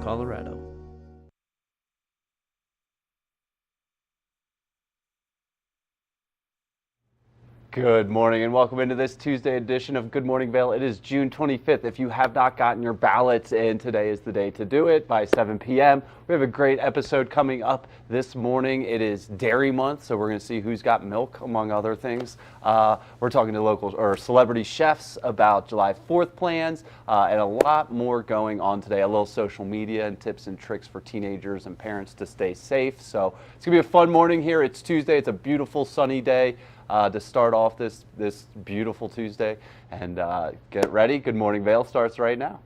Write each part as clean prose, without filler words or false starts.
Colorado. Good morning and welcome into this Tuesday edition of Good Morning Vail. It is June 25th. If you have not gotten your ballots in, today is the day to do it by 7 p.m. We have a great episode coming up this morning. It is Dairy Month, so we're going to see who's got milk, among other things. We're talking to local or celebrity chefs about July 4th plans and a lot more going on today. A little social media and tips and tricks for teenagers and parents to stay safe. So it's going to be a fun morning here. It's Tuesday. It's a beautiful sunny day. To start off this beautiful Tuesday, and get ready. Good Morning Vail starts right now.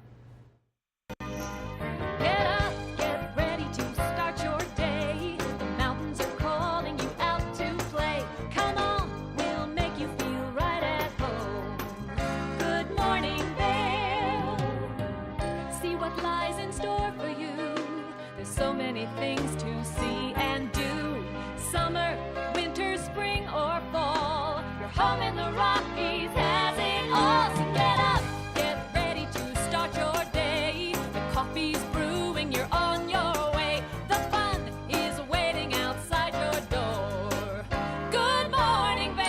Get up, get ready to start your day. The mountains are calling you out to play. Come on, we'll make you feel right at home. Good morning, Vail. See what lies in store for you. There's so many things to see and do. Summer, winter, spring, or fall. Your home in the Rockies has it all. So get up, get ready to start your day. The coffee's brewing, you're on your way. The fun is waiting outside your door. Good morning, Vail.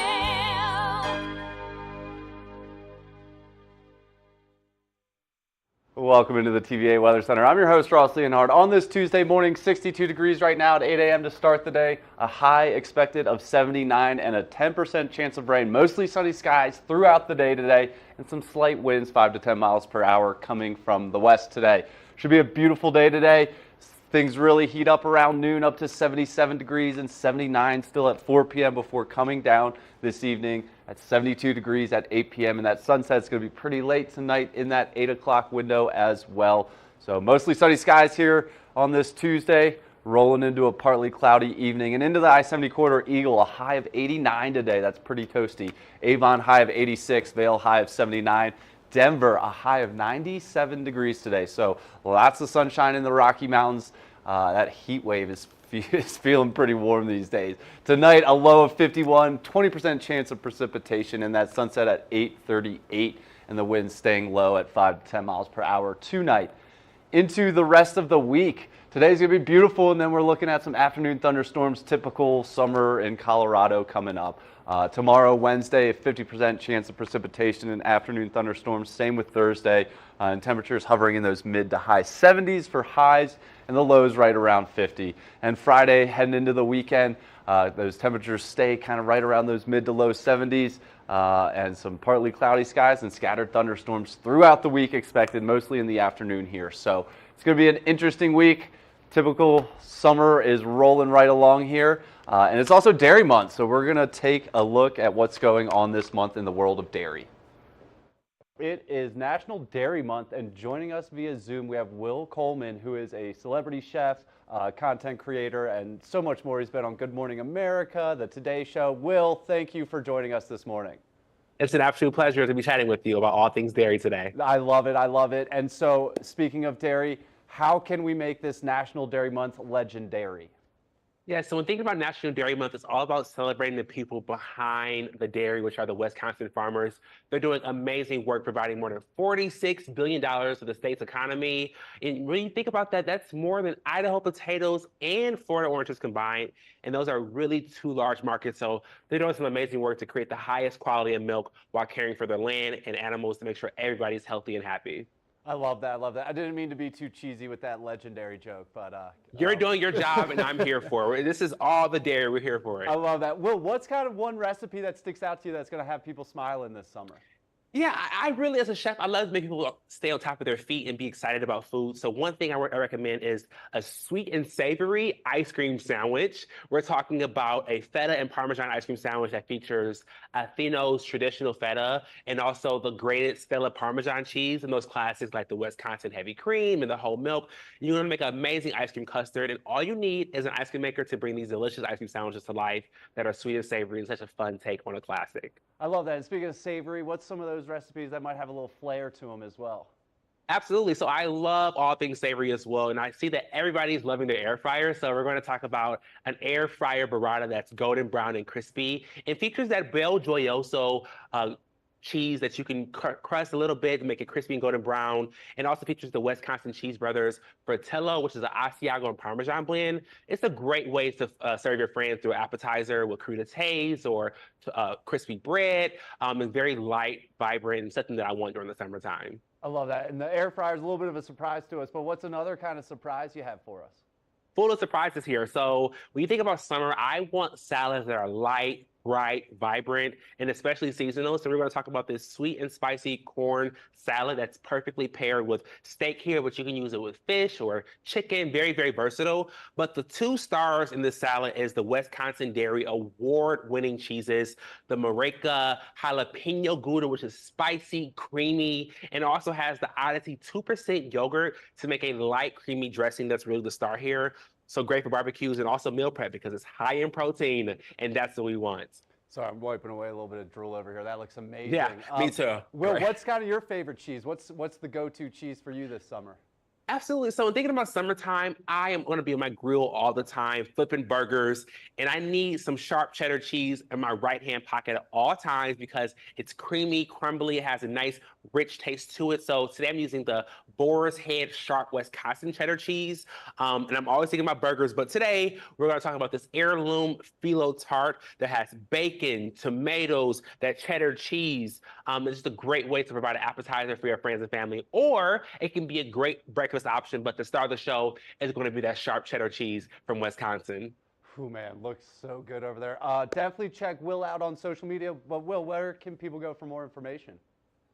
Welcome into the TVA Weather Center. I'm your host, Ross Leonhard. On this Tuesday morning, 62 degrees right now at 8 a.m. to start the day. A high expected of 79 and a 10% chance of rain. Mostly sunny skies throughout the day today and some slight winds, 5 to 10 miles per hour coming from the west today. Should be a beautiful day today. Things really heat up around noon, up to 77 degrees and 79 still at 4 p.m. before coming down this evening at 72 degrees at 8 p.m. And that sunset's going to be pretty late tonight in that 8 o'clock window as well. So mostly sunny skies here on this Tuesday, rolling into a partly cloudy evening. And into the I-70 corridor, Eagle, a high of 89 today. That's pretty toasty. Avon, high of 86. Vail, high of 79. Denver, a high of 97 degrees today. So lots of sunshine in the Rocky Mountains. That heat wave is feeling pretty warm these days. Tonight, a low of 51, 20% chance of precipitation, and that sunset at 8:38, and the wind staying low at 5 to 10 miles per hour tonight. Into the rest of the week. Today's going to be beautiful, and then we're looking at some afternoon thunderstorms, typical summer in Colorado coming up. Tomorrow, Wednesday, a 50% chance of precipitation and afternoon thunderstorms. Same with Thursday, and temperatures hovering in those mid to high 70s for highs and the lows right around 50. And Friday, heading into the weekend, those temperatures stay kind of right around those mid to low 70s, and some partly cloudy skies and scattered thunderstorms throughout the week expected, mostly in the afternoon here. So it's going to be an interesting week. Typical summer is rolling right along here, and it's also Dairy Month, so we're going to take a look at what's going on this month in the world of dairy. It is National Dairy Month, and joining us via Zoom, we have Will Coleman, who is a celebrity chef, content creator, and so much more. He's been on Good Morning America, The Today Show. Will, thank you for joining us this morning. It's an absolute pleasure to be chatting with you about all things dairy today. I love it. I love it. And so, speaking of dairy, how can we make this National Dairy Month legendary? Yeah, so when thinking about National Dairy Month, it's all about celebrating the people behind the dairy, which are the Wisconsin farmers. They're doing amazing work, providing more than $46 billion to the state's economy. And when you think about that, that's more than Idaho potatoes and Florida oranges combined. And those are really two large markets. So they're doing some amazing work to create the highest quality of milk while caring for their land and animals to make sure everybody's healthy and happy. I love that. I love that. I didn't mean to be too cheesy with that legendary joke, but you're doing your job, and I'm here for it. This is all the dairy. We're here for it. I love that. Will, what's kind of one recipe that sticks out to you that's going to have people smiling this summer? Yeah, I really, as a chef, I love to make people stay on top of their feet and be excited about food. So one thing I recommend is a sweet and savory ice cream sandwich. We're talking about a feta and Parmesan ice cream sandwich that features Atheno's traditional feta and also the grated Stella Parmesan cheese and those classics like the Wisconsin heavy cream and the whole milk. You're going to make an amazing ice cream custard, and all you need is an ice cream maker to bring these delicious ice cream sandwiches to life that are sweet and savory and such a fun take on a classic. I love that. And speaking of savory, what's some of those recipes that might have a little flair to them as well? Absolutely. So I love all things savory as well. And I see that everybody's loving their air fryer. So we're going to talk about an air fryer burrata that's golden brown and crispy. It features that Bel Gioioso cheese that you can crust a little bit to make it crispy and golden brown. And also features the Wisconsin Cheese Brothers Fratello, which is an Asiago and Parmesan blend. It's a great way to serve your friends through an appetizer with crudités or crispy bread. It's very light, vibrant, and something that I want during the summertime. I love that. And the air fryer is a little bit of a surprise to us, but what's another kind of surprise you have for us? Full of surprises here. So when you think about summer, I want salads that are light, bright, vibrant, and especially seasonal. So we're going to talk about this sweet and spicy corn salad that's perfectly paired with steak here, but you can use it with fish or chicken. Very, very versatile. But the 2 stars in this salad is the Wisconsin Dairy award-winning cheeses, the Mareca jalapeno Gouda, which is spicy, creamy, and also has the Odyssey 2% yogurt to make a light, creamy dressing that's really the star here. So great for barbecues and also meal prep because it's high in protein, and that's what we want. Sorry, I'm wiping away a little bit of drool over here. That looks amazing. Yeah, me too. Will, Right. what's kind of your favorite cheese? What's the go-to cheese for you this summer? Absolutely. So, in thinking about summertime, I am going to be on my grill all the time, flipping burgers, and I need some sharp cheddar cheese in my right-hand pocket at all times because it's creamy, crumbly, it has a nice, rich taste to it. So, today I'm using the Boar's Head Sharp Wisconsin cheddar cheese, and I'm always thinking about burgers, but today we're going to talk about this heirloom phyllo tart that has bacon, tomatoes, that cheddar cheese. It's just a great way to provide an appetizer for your friends and family, or it can be a great breakfast option, but the star of the show is going to be that sharp cheddar cheese from Wisconsin. Oh man, looks so good over there. Definitely check Will out on social media. But Will, where can people go for more information?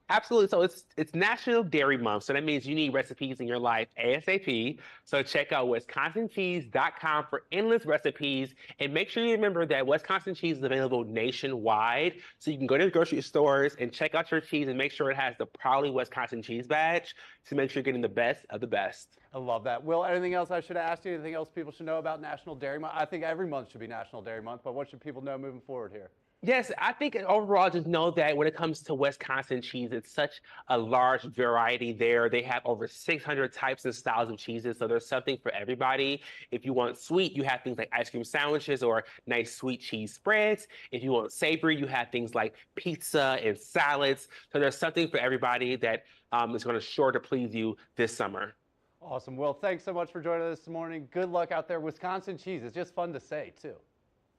Absolutely. So it's National Dairy Month. So that means you need recipes in your life ASAP. So check out wisconsincheese.com for endless recipes. And make sure you remember that Wisconsin cheese is available nationwide. So you can go to the grocery stores and check out your cheese and make sure it has the Proudly Wisconsin cheese badge to make sure you're getting the best of the best. I love that. Will, anything else I should ask you? Anything else people should know about National Dairy Month? I think every month should be National Dairy Month, but what should people know moving forward here? Yes, I think overall, just know that when it comes to Wisconsin cheese, it's such a large variety there. They have over 600 types and styles of cheeses, so there's something for everybody. If you want sweet, you have things like ice cream sandwiches or nice sweet cheese spreads. If you want savory, you have things like pizza and salads. So there's something for everybody that is going to sure to please you this summer. Awesome. Will, thanks so much for joining us this morning. Good luck out there. Wisconsin cheese. It's just fun to say, too.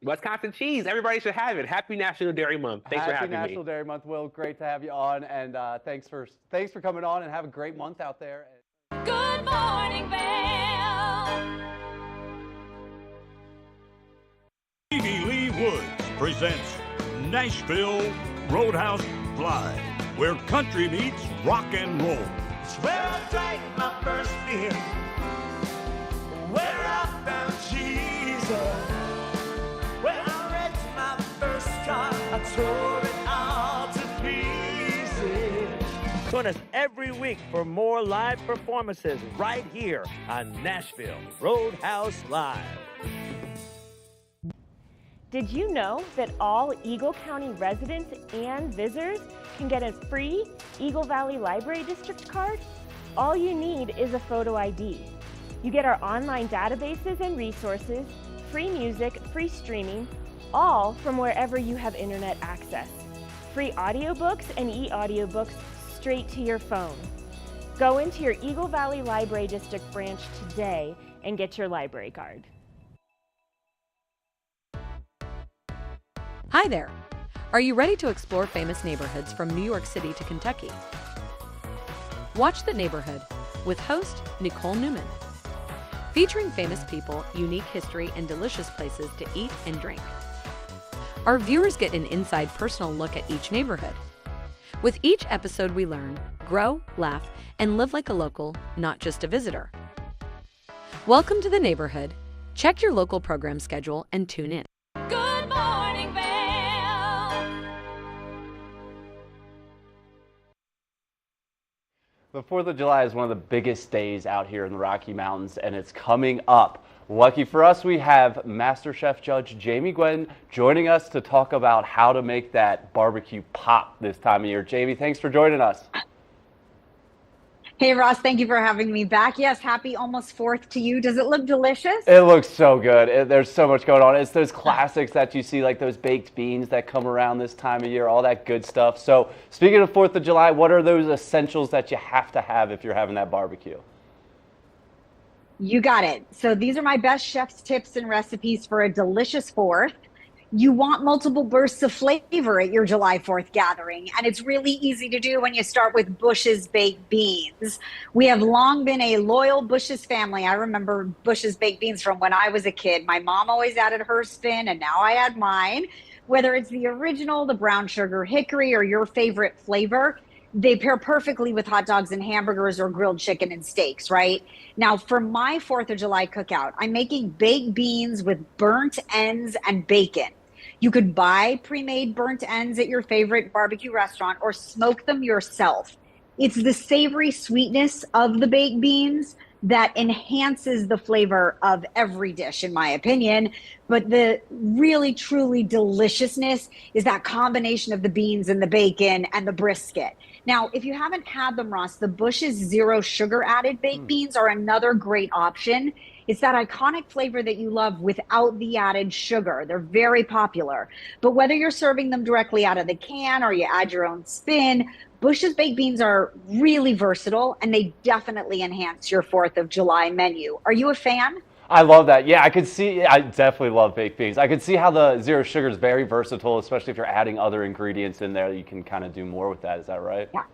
Wisconsin cheese. Everybody should have it. Happy National Dairy Month. Thanks for having me. Happy National Dairy Month, Will. Great to have you on, and thanks for coming on, and have a great month out there. Good morning, Vail. Stevie Lee Woods presents Nashville Roadhouse Live, where country meets rock and roll. It's where I drank my first beer, where I found Jesus, where I wrecked my first car, I tore it all to pieces. Join us every week for more live performances right here on Nashville Roadhouse Live. Did you know that all Eagle County residents and visitors can get a free Eagle Valley Library District card? All you need is a photo ID. You get our online databases and resources, free music, free streaming, all from wherever you have internet access. Free audiobooks and e-audiobooks straight to your phone. Go into your Eagle Valley Library District branch today and get your library card. Hi there! Are you ready to explore famous neighborhoods from New York City to Kentucky? Watch The Neighborhood with host Nicole Newman. Featuring famous people, unique history, and delicious places to eat and drink. Our viewers get an inside personal look at each neighborhood. With each episode we learn, grow, laugh, and live like a local, not just a visitor. Welcome to The Neighborhood. Check your local program schedule and tune in. Good morning, Vail. The 4th of July is one of the biggest days out here in the Rocky Mountains, and it's coming up. Lucky for us, we have MasterChef Judge Jamie Gwen joining us to talk about how to make that barbecue pop this time of year. Jamie, thanks for joining us. Hey, Ross, thank you for having me back. Yes, happy almost 4th to you. Does it look delicious? It looks so good. There's so much going on. It's those classics that you see, like those baked beans that come around this time of year, all that good stuff. So, speaking of 4th of July, what are those essentials that you have to have if you're having that barbecue? You got it. So these are my best chef's tips and recipes for a delicious 4th. You want multiple bursts of flavor at your July 4th gathering, and it's really easy to do when you start with Bush's baked beans. We have long been a loyal Bush's family. I remember Bush's baked beans from when I was a kid. My mom always added her spin, and now I add mine. Whether it's the original, the brown sugar hickory, or your favorite flavor, they pair perfectly with hot dogs and hamburgers or grilled chicken and steaks, right? Now, for my 4th of July cookout, I'm making baked beans with burnt ends and bacon. You could buy pre-made burnt ends at your favorite barbecue restaurant or smoke them yourself. It's the savory sweetness of the baked beans that enhances the flavor of every dish, in my opinion. But the really, truly deliciousness is that combination of the beans and the bacon and the brisket. Now, if you haven't had them, Ross, the Bush's zero sugar added baked beans are another great option. It's that iconic flavor that you love without the added sugar. They're very popular. But whether you're serving them directly out of the can or you add your own spin, Bush's baked beans are really versatile and they definitely enhance your 4th of July menu. Are you a fan? I love that. Yeah, I could see, I definitely love baked beans. I could see how the zero sugar is very versatile, especially if you're adding other ingredients in there. You can kind of do more with that. Is that right? Yeah.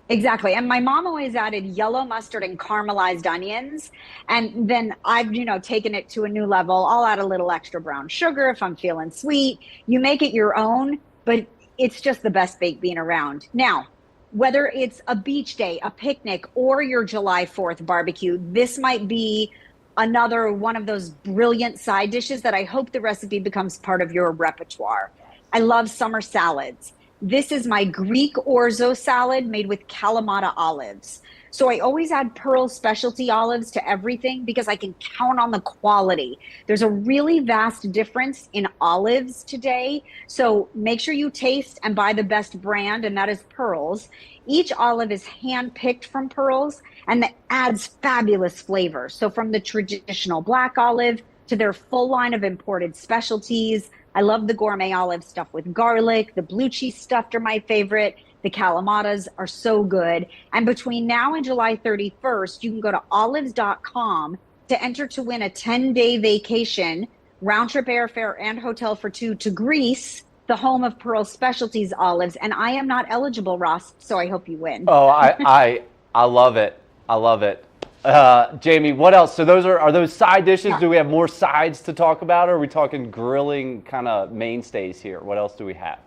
Exactly. And my mom always added yellow mustard and caramelized onions. And then I've, taken it to a new level. I'll add a little extra brown sugar if I'm feeling sweet. You make it your own, but it's just the best baked bean around. Now, whether it's a beach day, a picnic, or your July 4th barbecue, this might be another one of those brilliant side dishes that I hope the recipe becomes part of your repertoire. I love summer salads. This is my Greek orzo salad made with Kalamata olives. So I always add Pearl specialty olives to everything because I can count on the quality. There's a really vast difference in olives today. So make sure you taste and buy the best brand, and that is Pearl's. Each olive is hand-picked from Pearl's, and that adds fabulous flavor. So from the traditional black olive to their full line of imported specialties. I love the gourmet olive stuffed with garlic. The blue cheese stuffed are my favorite. The Kalamatas are so good. And between now and July 31st, you can go to olives.com to enter to win a 10-day vacation, round trip airfare and hotel for 2 to Greece, the home of Pearl Specialties olives. And I am not eligible, Ross, so I hope you win. Oh, I love it. I love it. Jamie, what else? So those are those side dishes? Yeah. Do we have more sides to talk about, or are we talking grilling kind of mainstays here? What else do we have?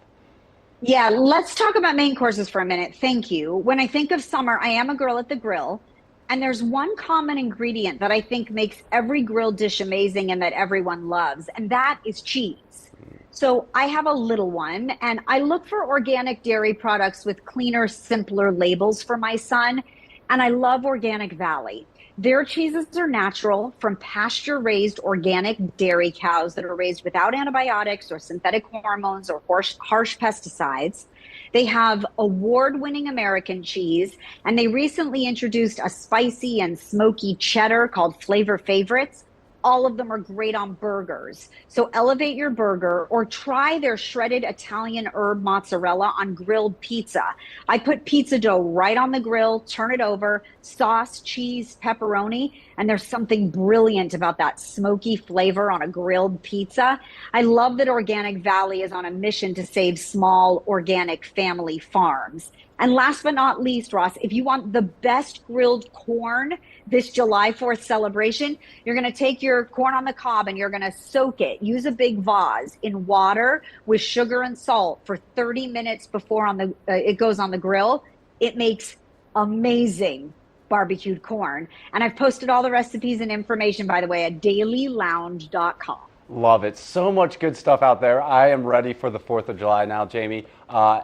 Yeah, let's talk about main courses for a minute. Thank you. When I think of summer, I am a girl at the grill. And there's one common ingredient that I think makes every grilled dish amazing and that everyone loves, and that is cheese. So I have a little one, and I look for organic dairy products with cleaner, simpler labels for my son. And I love Organic Valley. Their cheeses are natural from pasture-raised organic dairy cows that are raised without antibiotics or synthetic hormones or harsh pesticides. They have award-winning American cheese, and they recently introduced a spicy and smoky cheddar called Flavor Favorites. All of them are great on burgers. So elevate your burger or try their shredded Italian herb mozzarella on grilled pizza. I put pizza dough right on the grill, turn it over, sauce, cheese, pepperoni, and there's something brilliant about that smoky flavor on a grilled pizza. I love that Organic Valley is on a mission to save small organic family farms. And last but not least, Ross, if you want the best grilled corn this July 4th celebration, you're going to take your corn on the cob and you're going to soak it. Use a big vase in water with sugar and salt for 30 minutes before it goes on the grill. It makes amazing barbecued corn. And I've posted all the recipes and information, by the way, at dailylounge.com. Love it. So much good stuff out there. I am ready for the 4th of July now, Jamie.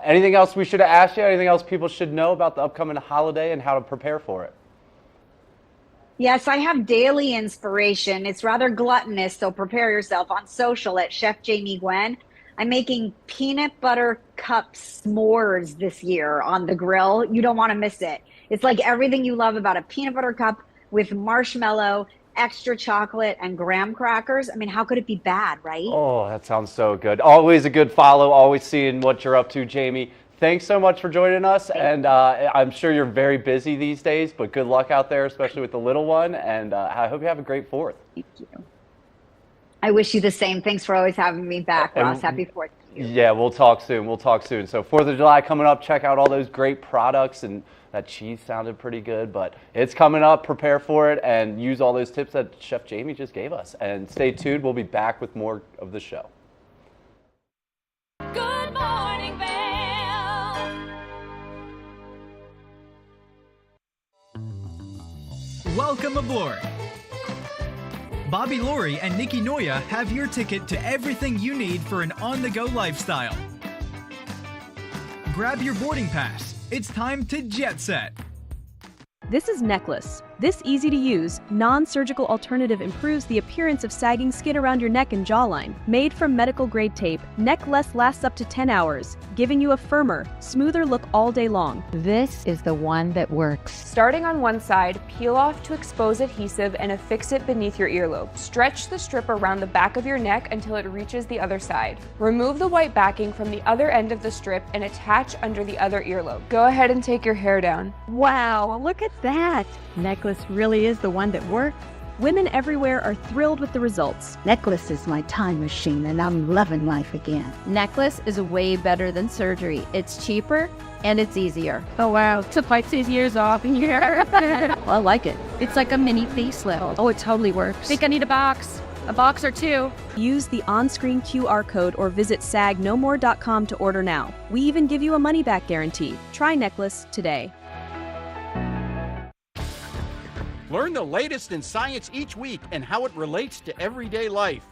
Anything else we should have asked you? Anything else people should know about the upcoming holiday and how to prepare for it? Yes, I have daily inspiration. It's rather gluttonous, so prepare yourself. On social at Chef Jamie Gwen, I'm making peanut butter cup s'mores this year on the grill. You don't want to miss it. It's like everything you love about a peanut butter cup with marshmallow, extra chocolate, and graham crackers. I mean, how could it be bad, right? Oh, that sounds so good. Always a good follow, always seeing what you're up to, Jamie. Thanks so much for joining us, and I'm sure you're very busy these days, but good luck out there, especially with the little one, and I hope you have a great 4th. Thank you. I wish you the same. Thanks for always having me back, Ross. Happy 4th to you. Yeah, we'll talk soon. We'll talk soon. So 4th of July coming up. Check out all those great products, and that cheese sounded pretty good, but it's coming up. Prepare for it and use all those tips that Chef Jamie just gave us. And stay tuned. We'll be back with more of the show. Good morning, Vail. Welcome aboard. Bobby Laurie and Nikki Noya have your ticket to everything you need for an on-the-go lifestyle. Grab your boarding pass. It's time to jet set. This is Necklace. This easy-to-use, non-surgical alternative improves the appearance of sagging skin around your neck and jawline. Made from medical-grade tape, Necklace lasts up to 10 hours, giving you a firmer, smoother look all day long. This is the one that works. Starting on one side, peel off to expose adhesive and affix it beneath your earlobe. Stretch the strip around the back of your neck until it reaches the other side. Remove the white backing from the other end of the strip and attach under the other earlobe. Go ahead and take your hair down. Wow, look at that. Necklace really is the one that works. Women everywhere are thrilled with the results. Necklace is my time machine, and I'm loving life again. Necklace is way better than surgery. It's cheaper and it's easier. Oh wow, to fight 6 years off in here. Well, I like it. It's like a mini facelift. Oh, it totally works. Think I need a box or two. Use the on-screen QR code or visit sagnomore.com to order now. We even give you a money-back guarantee. Try Necklace today. Learn the latest in science each week and how it relates to everyday life.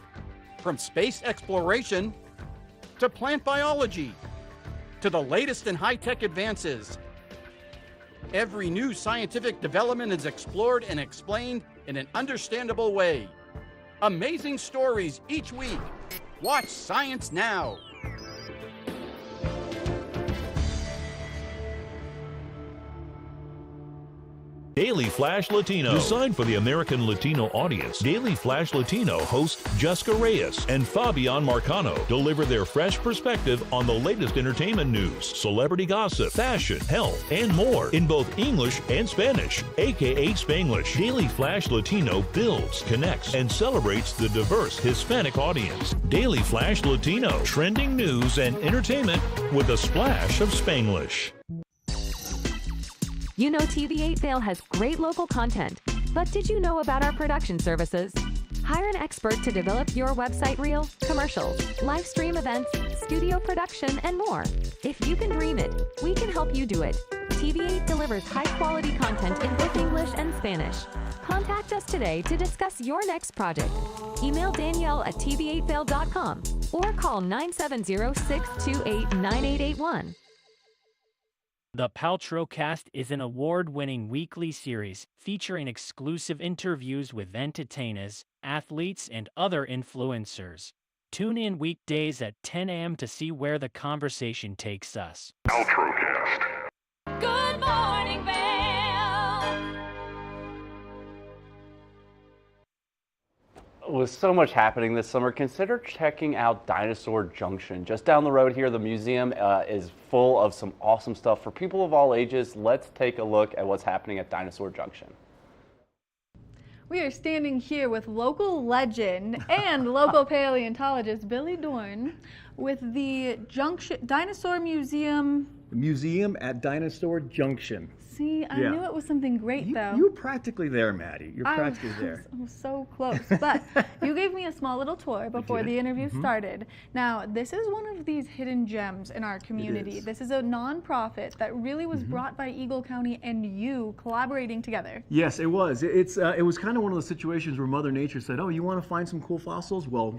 From space exploration to plant biology to the latest in high-tech advances. Every new scientific development is explored and explained in an understandable way. Amazing stories each week. Watch Science Now. Daily Flash Latino. Designed for the American Latino audience, Daily Flash Latino hosts Jessica Reyes and Fabian Marcano deliver their fresh perspective on the latest entertainment news, celebrity gossip, fashion, health, and more in both English and Spanish, aka Spanglish. Daily Flash Latino builds, connects, and celebrates the diverse Hispanic audience. Daily Flash Latino, trending news and entertainment with a splash of Spanglish. You know TV8 Vail has great local content, but did you know about our production services? Hire an expert to develop your website reel, commercials, live stream events, studio production, and more. If you can dream it, we can help you do it. TV8 delivers high-quality content in both English and Spanish. Contact us today to discuss your next project. Email Danielle at tv8vail.com or call 970-628-9881. The Paltrowcast is an award-winning weekly series featuring exclusive interviews with entertainers, athletes, and other influencers. Tune in weekdays at 10 a.m. to see where the conversation takes us. Paltrowcast. Good morning, Vail. With so much happening this summer, consider checking out Dinosaur Junction. Just down the road here, the museum is full of some awesome stuff for people of all ages. Let's take a look at what's happening at Dinosaur Junction. We are standing here with local legend and local paleontologist Billy Dorn with the Dinosaur Museum. Museum at Dinosaur Junction. See, I knew it was something great, though. You're practically there, Maddie. You're practically there. I was so close. But you gave me a small little tour before the interview started. Now, this is one of these hidden gems in our community. This is a nonprofit that really was brought by Eagle County and you collaborating together. Yes, it was. It was kind of one of those situations where Mother Nature said, oh, you want to find some cool fossils? Well,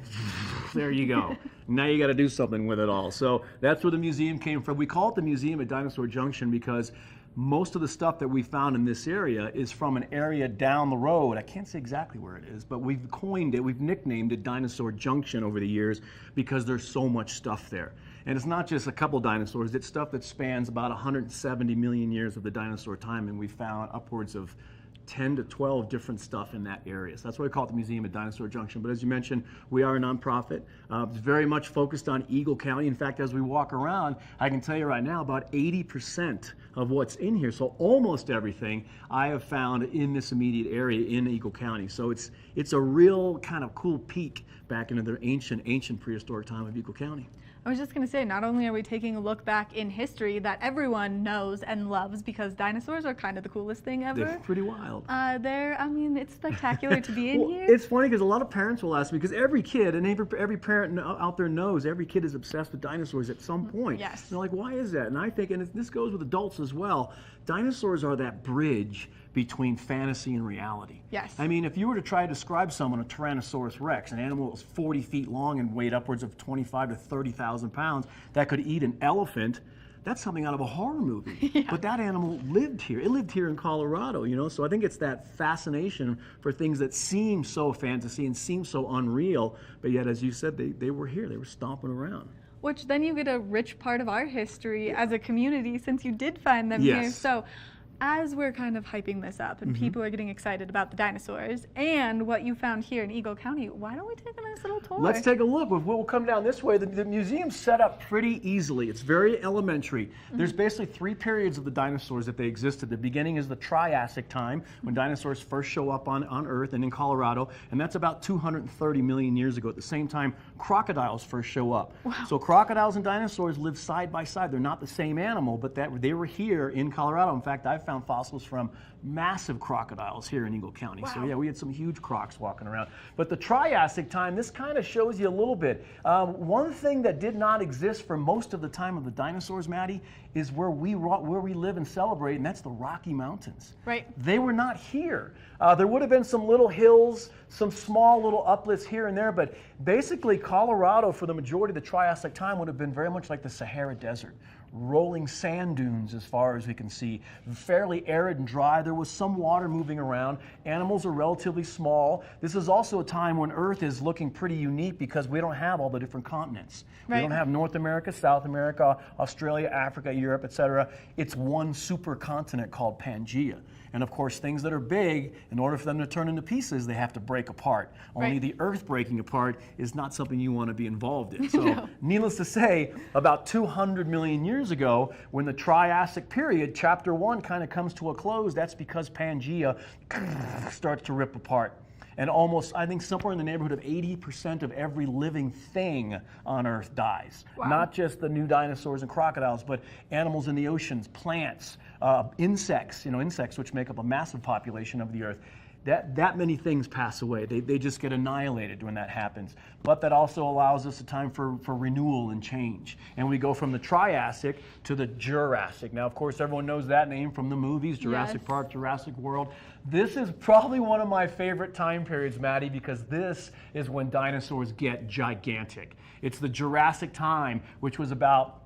there you go. Now you got to do something with it all. So that's where the museum came from. We call it the Museum at Dinosaur Junction because most of the stuff that we found in this area is from an area down the road. I can't say exactly where it is, but we've coined it, we've nicknamed it Dinosaur Junction over the years because there's so much stuff there. And it's not just a couple dinosaurs, it's stuff that spans about 170 million years of the dinosaur time, and we found upwards of 10 to 12 different stuff in that area. So that's why we call it the Museum at Dinosaur Junction. But as you mentioned, we are a nonprofit. It's very much focused on Eagle County. In fact, as we walk around, I can tell you right now about 80% of what's in here, so almost everything, I have found in this immediate area in Eagle County. So it's a real kind of cool peek back into the ancient prehistoric time of Eagle County. I was just going to say, not only are we taking a look back in history that everyone knows and loves, because dinosaurs are kind of the coolest thing ever. They're pretty wild. I mean, it's spectacular to be in well, here. It's funny because a lot of parents will ask me, because every kid and every parent out there knows every kid is obsessed with dinosaurs at some point. Yes. They're like, why is that? And I think, and this goes with adults as well, dinosaurs are that bridge between fantasy and reality. Yes. I mean, if you were to try to describe someone a Tyrannosaurus Rex, an animal that was 40 feet long and weighed upwards of 25 to 30,000 pounds, that could eat an elephant, that's something out of a horror movie. Yeah. But that animal lived here. It lived here in Colorado, you know? So I think it's that fascination for things that seem so fantasy and seem so unreal, but yet, as you said, they were here. They were stomping around. Which then you get a rich part of our history as a community, since you did find them Yes. here. So as we're kind of hyping this up and people are getting excited about the dinosaurs and what you found here in Eagle County, why don't we take a nice little tour? Let's take a look. We'll come down this way. The museum's set up pretty easily. It's very elementary. There's basically 3 periods of the dinosaurs that they existed. The beginning is the Triassic time, when dinosaurs first show up on Earth and in Colorado, and that's about 230 million years ago. At the same time, crocodiles first show up. Wow. So crocodiles and dinosaurs live side by side. They're not the same animal, but they were here in Colorado. In fact, I've found fossils from massive crocodiles here in Eagle County. Wow. So yeah, we had some huge crocs walking around. But the Triassic time, this kind of shows you a little bit. One thing that did not exist for most of the time of the dinosaurs, Maddie, is where we live and celebrate, and that's the Rocky Mountains. Right. They were not here. There would have been some little hills, some small little uplifts here and there, but basically Colorado for the majority of the Triassic time would have been very much like the Sahara Desert. Rolling sand dunes as far as we can see, fairly arid and dry. There was some water moving around. Animals are relatively small. This is also a time when Earth is looking pretty unique because we don't have all the different continents. Right. We don't have North America, South America, Australia, Africa, Europe, etc. It's one supercontinent called Pangaea. And of course, things that are big, in order for them to turn into pieces, they have to break apart. Only Right. the Earth breaking apart is not something you want to be involved in. So, needless to say, about 200 million years ago, when the Triassic period, chapter 1, kind of comes to a close, that's because Pangaea starts to rip apart. And almost, I think somewhere in the neighborhood of 80% of every living thing on Earth dies. Wow. Not just the new dinosaurs and crocodiles, but animals in the oceans, plants, insects, insects which make up a massive population of the Earth. That many things pass away. They just get annihilated when that happens. But that also allows us a time for renewal and change. And we go from the Triassic to the Jurassic. Now, of course, everyone knows that name from the movies, Jurassic Park, Jurassic World. This is probably one of my favorite time periods, Maddie, because this is when dinosaurs get gigantic. It's the Jurassic time, which was about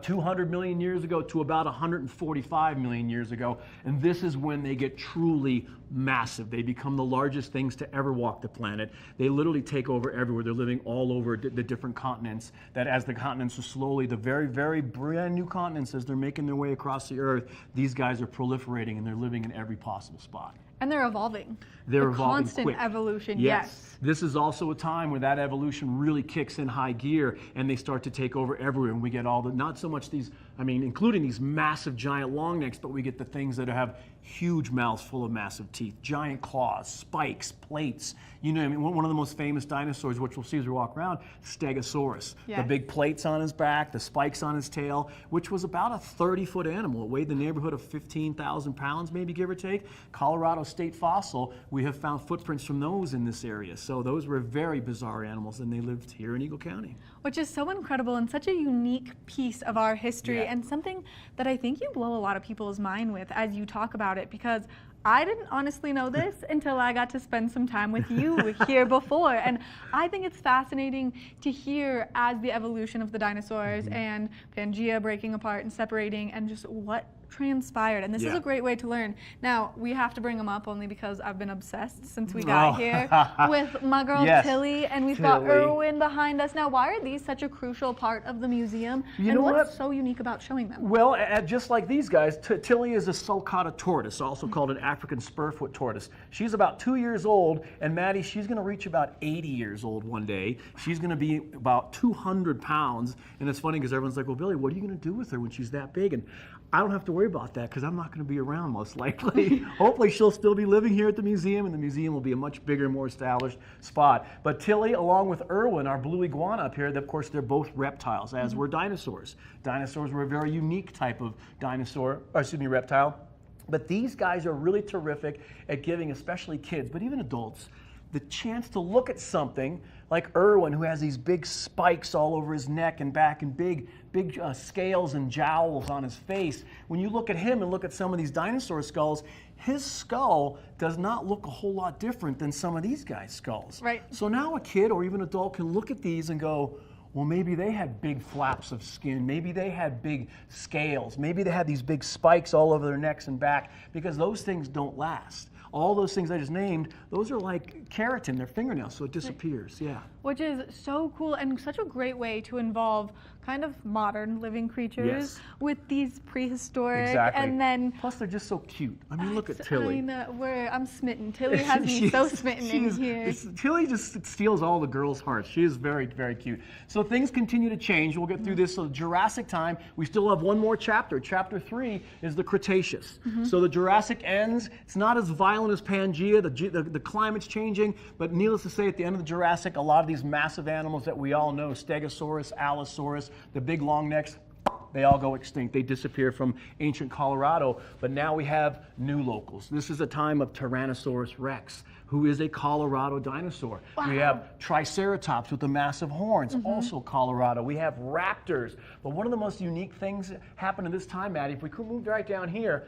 200 million years ago to about 145 million years ago, and this is when they get truly massive. They become the largest things to ever walk the planet. They literally take over everywhere. They're living all over the different continents, that as the continents are slowly, the very, very brand new continents, as they're making their way across the Earth, these guys are proliferating and they're living in every possible spot. And they're evolving. They're evolving constant quick. evolution, yes. This is also a time where that evolution really kicks in high gear and they start to take over everywhere. And we get all the, not so much these, including these massive giant long necks, but we get the things that have huge mouths full of massive teeth, giant claws, spikes, plates. One of the most famous dinosaurs, which we'll see as we walk around, Stegosaurus. Yeah. The big plates on his back, the spikes on his tail, which was about a 30-foot animal. It weighed in the neighborhood of 15,000 pounds, maybe, give or take. Colorado State fossil, we have found footprints from those in this area. So those were very bizarre animals, and they lived here in Eagle County. Which is so incredible and such a unique piece of our history, and something that I think you blow a lot of people's mind with as you talk about it, because I didn't honestly know this until I got to spend some time with you here before. And I think it's fascinating to hear as the evolution of the dinosaurs and Pangaea breaking apart and separating, and just what transpired, and this is Yeah. a great way to learn. Now, we have to bring them up only because I've been obsessed since we got here with my girl Yes. Tilly, and we've got Tilly. Erwin behind us. Now, why are these such a crucial part of the museum, You and know what's what? so unique about showing them? Well, just like these guys, Tilly is a sulcata tortoise, also called an African spurfoot tortoise. She's about 2 years old, and Maddie, she's going to reach about 80 years old one day. She's going to be about 200 pounds, and it's funny because everyone's like, well, Billy, what are you going to do with her when she's that big? And I don't have to worry about that because I'm not going to be around most likely. Hopefully she'll still be living here at the museum, and the museum will be a much bigger, more established spot. But Tilly, along with Erwin, our blue iguana up here, of course, they're both reptiles, as were dinosaurs. Dinosaurs were a very unique type of reptile. But these guys are really terrific at giving, especially kids, but even adults, the chance to look at something like Erwin, who has these big spikes all over his neck and back and big scales and jowls on his face. When you look at him and look at some of these dinosaur skulls, his skull does not look a whole lot different than some of these guys' skulls. Right. So now a kid or even adult can look at these and go, well, maybe they had big flaps of skin. Maybe they had big scales. Maybe they had these big spikes all over their necks and back, because those things don't last. All those things I just named, those are like keratin, they're fingernails, so it disappears, yeah. Which is so cool and such a great way to involve kind of modern living creatures Yes. with these prehistoric, Exactly. and then Plus, they're just so cute. I mean, look at Tilly. I know, I'm smitten. Tilly has me so smitten in here. Tilly just steals all the girls' hearts. She is very, very cute. So things continue to change. We'll get through this. So Jurassic time, we still have one more chapter. Chapter 3 is the Cretaceous. So the Jurassic ends. It's not as violent as Pangea. The climate's changing, but needless to say, at the end of the Jurassic, a lot of these massive animals that we all know, Stegosaurus, Allosaurus, the big long necks, they all go extinct. They disappear from ancient Colorado, but now we have new locals. This is a time of Tyrannosaurus rex, who is a Colorado dinosaur. Wow. We have Triceratops with the massive horns, also Colorado. We have raptors. But one of the most unique things that happened at this time, Maddie, if we could move right down here,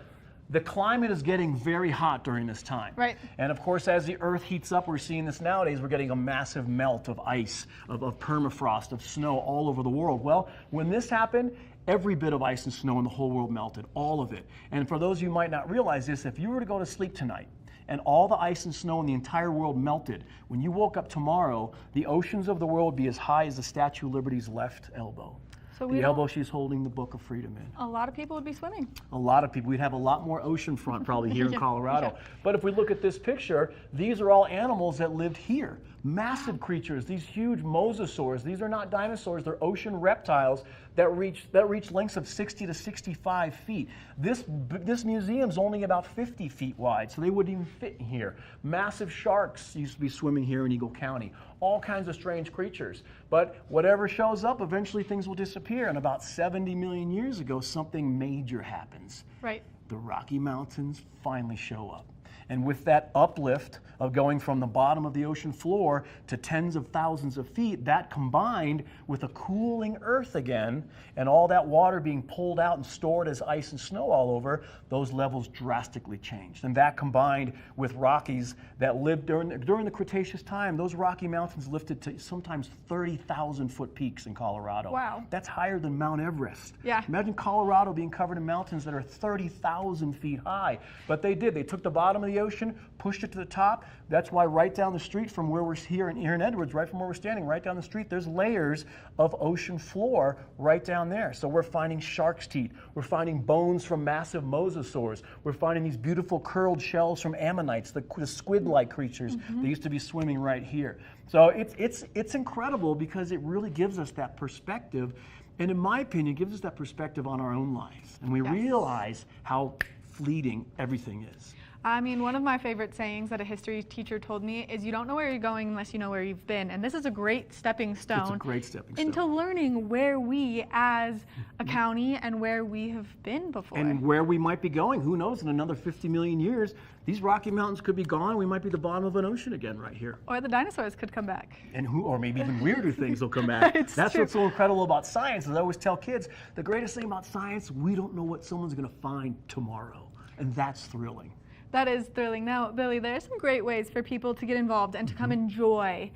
the climate is getting very hot during this time. Right. And of course, as the Earth heats up, we're seeing this nowadays, we're getting a massive melt of ice, of permafrost, of snow all over the world. Well, when this happened, every bit of ice and snow in the whole world melted, all of it. And for those of you who might not realize this, if you were to go to sleep tonight and all the ice and snow in the entire world melted, when you woke up tomorrow, the oceans of the world would be as high as the Statue of Liberty's left elbow. So The elbow she's holding the Book of Freedom in. a lot of people would be swimming. A lot of people. We'd have a lot more ocean front probably here in Colorado. But if we look at this picture, these are all animals that lived here. Massive creatures, these huge mosasaurs. These are not dinosaurs, they're ocean reptiles that reach lengths of 60 to 65 feet. This museum's only about 50 feet wide, so they wouldn't even fit in here. Massive sharks used to be swimming here in Eagle County. All kinds of strange creatures. But whatever shows up, eventually things will disappear. And about 70 million years ago, something major happens. Right. The Rocky Mountains finally show up. And with that uplift of going from the bottom of the ocean floor to tens of thousands of feet, that combined with a cooling Earth again, and all that water being pulled out and stored as ice and snow all over, those levels drastically changed. And that combined with Rockies that lived during the Cretaceous time, those Rocky Mountains lifted to sometimes 30,000 foot peaks in Colorado. Wow. That's higher than Mount Everest. Yeah. Imagine Colorado being covered in mountains that are 30,000 feet high. But they did. They took the bottom of the ocean, pushed it to the top. That's why right down the street from where we're here in Edwards, right from where we're standing, right down the street, there's layers of ocean floor right down there. So we're finding shark's teeth. We're finding bones from massive mosasaurs. We're finding these beautiful curled shells from ammonites, the squid-like creatures that used to be swimming right here. So it's incredible because it really gives us that perspective, and in my opinion, gives us that perspective on our own lives. And we realize how fleeting everything is. I mean, one of my favorite sayings that a history teacher told me is you don't know where you're going unless you know where you've been. And this is a great stepping stone. It's a great stepping stone. Into learning where we as a county and where we have been before. And where we might be going. Who knows, in another 50 million years, these Rocky Mountains could be gone. We might be the bottom of an ocean again right here. Or the dinosaurs could come back. And or maybe even weirder things will come back. That's true. what's so incredible about science. As I always tell kids, the greatest thing about science, we don't know what someone's going to find tomorrow. And that's thrilling. That is thrilling. Now, Billy, there are some great ways for people to get involved and to come enjoy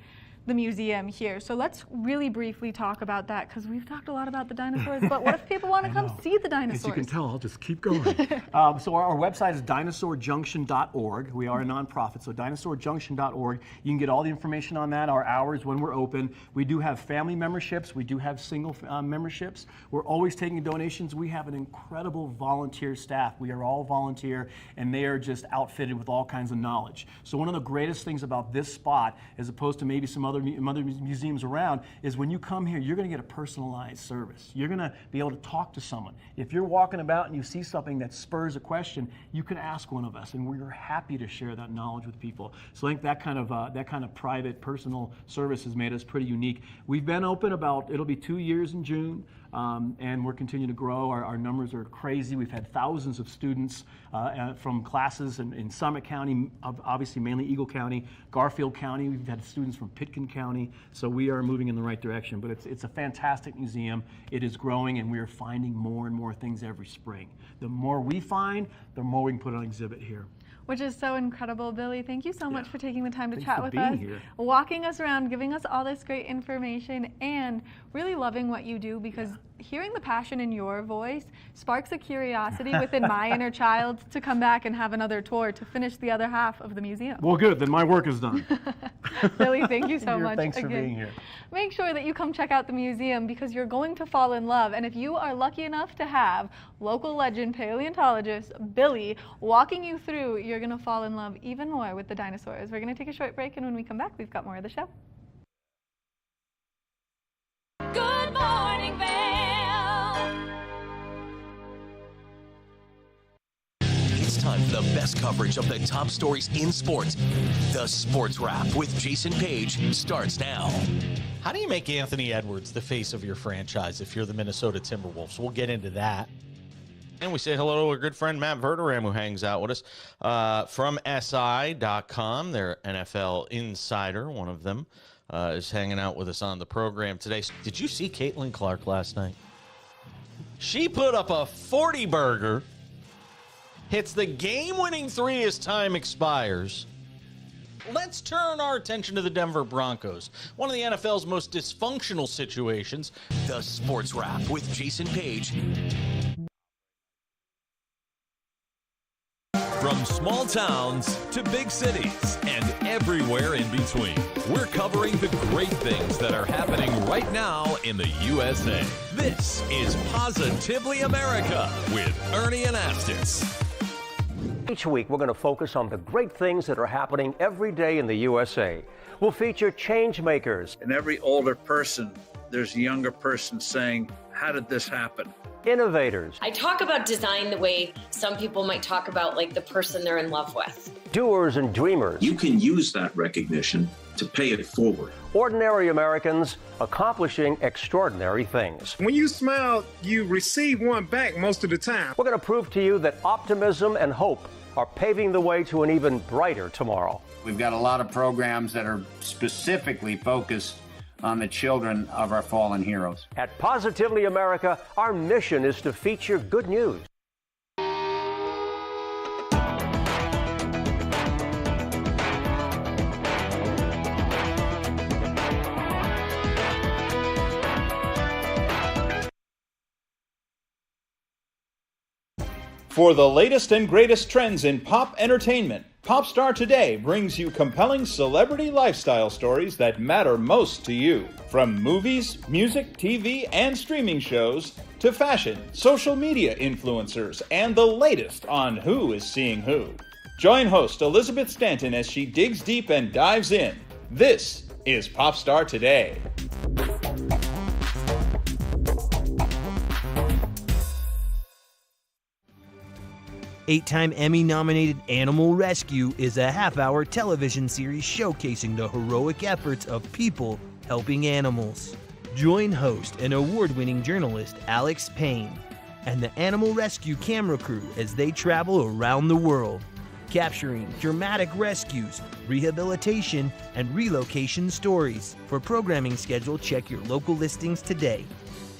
the museum here. So let's really briefly talk about that, because we've talked a lot about the dinosaurs, but what if people want to come see the dinosaurs? As you can tell, I'll just keep going. So our website is dinosaurjunction.org. We are a nonprofit, so dinosaurjunction.org. You can get all the information on that, our hours, when we're open. We do have family memberships. We do have single memberships. We're always taking donations. We have an incredible volunteer staff. We are all volunteer, and they are just outfitted with all kinds of knowledge. So one of the greatest things about this spot, as opposed to maybe some other museums around, is when you come here, you're going to get a personalized service. You're going to be able to talk to someone. If you're walking about and you see something that spurs a question, you can ask one of us, and we're happy to share that knowledge with people. So I think that kind of private, personal service has made us pretty unique. We've been open it'll be 2 years in June. And we're continuing to grow. Our numbers are crazy. We've had thousands of students from classes in Summit County, obviously mainly Eagle County, Garfield County. We've had students from Pitkin County. So we are moving in the right direction. But it's a fantastic museum. It is growing, and we are finding more and more things every spring. The more we find, the more we can put on exhibit here. Which is so incredible, Billy. Thank you so much for taking the time to chat with us, here. walking us around, giving us all this great information, and really loving what you do, because hearing the passion in your voice sparks a curiosity within my inner child to come back and have another tour to finish the other half of the museum. Well, good. Then my work is done. Billy, thank you so much. Thanks for being here. Make sure that you come check out the museum, because you're going to fall in love. And if you are lucky enough to have local legend paleontologist Billy walking you through, you're going to fall in love even more with the dinosaurs. We're going to take a short break, and when we come back, we've got more of the show. Good morning, Vail. It's time for the best coverage of the top stories in sports. The Sports Wrap with Jason Page starts now. How do you make Anthony Edwards the face of your franchise if you're the Minnesota Timberwolves? We'll get into that. And we say hello to our good friend Matt Verderam, who hangs out with us from SI.com. Their NFL insider, one of them, is hanging out with us on the program today. Did you see Caitlin Clark last night? She put up a 40-burger, hits the game-winning three as time expires. Let's turn our attention to the Denver Broncos, one of the NFL's most dysfunctional situations. The Sports Wrap with Jason Page. From small towns to big cities and everywhere in between, we're covering the great things that are happening right now in the USA. This is Positively America with Ernie Anastas. Each week, we're going to focus on the great things that are happening every day in the USA. We'll feature change makers. In every older person, there's a younger person saying, how did this happen? Innovators. I talk about design the way some people might talk about like the person they're in love with. Doers and dreamers. You can use that recognition to pay it forward. Ordinary Americans accomplishing extraordinary things. When you smile, you receive one back most of the time. We're going to prove to you that optimism and hope are paving the way to an even brighter tomorrow. We've got a lot of programs that are specifically focused on the children of our fallen heroes. At Positively America, our mission is to feature good news. For the latest and greatest trends in pop entertainment, Popstar Today brings you compelling celebrity lifestyle stories that matter most to you. From movies, music, TV, and streaming shows, to fashion, social media influencers, and the latest on who is seeing who. Join host Elizabeth Stanton as she digs deep and dives in. This is Popstar Today. Eight-time Emmy-nominated Animal Rescue is a half-hour television series showcasing the heroic efforts of people helping animals. Join host and award-winning journalist Alex Payne and the Animal Rescue camera crew as they travel around the world, capturing dramatic rescues, rehabilitation, and relocation stories. For programming schedule, check your local listings today.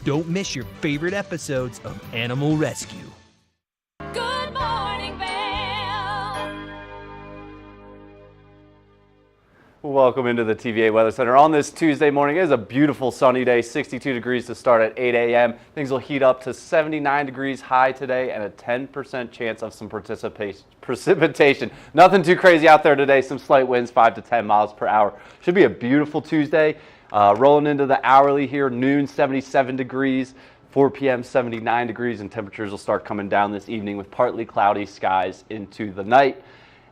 Don't miss your favorite episodes of Animal Rescue. Good morning, Vail. Welcome into the TVA Weather Center. On this Tuesday morning, it is a beautiful sunny day, 62 degrees to start at 8 a.m. Things will heat up to 79 degrees high today and a 10% chance of some precipitation. Nothing too crazy out there today. Some slight winds, 5 to 10 miles per hour. Should be a beautiful Tuesday. Rolling into the hourly here, noon 77 degrees, 4 p.m. 79 degrees, and temperatures will start coming down this evening with partly cloudy skies into the night.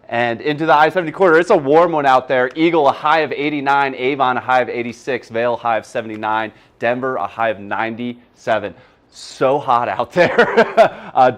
And into the I-70 corridor, it's a warm one out there. Eagle, a high of 89. Avon, a high of 86. Vail, a high of 79. Denver, a high of 97. So hot out there.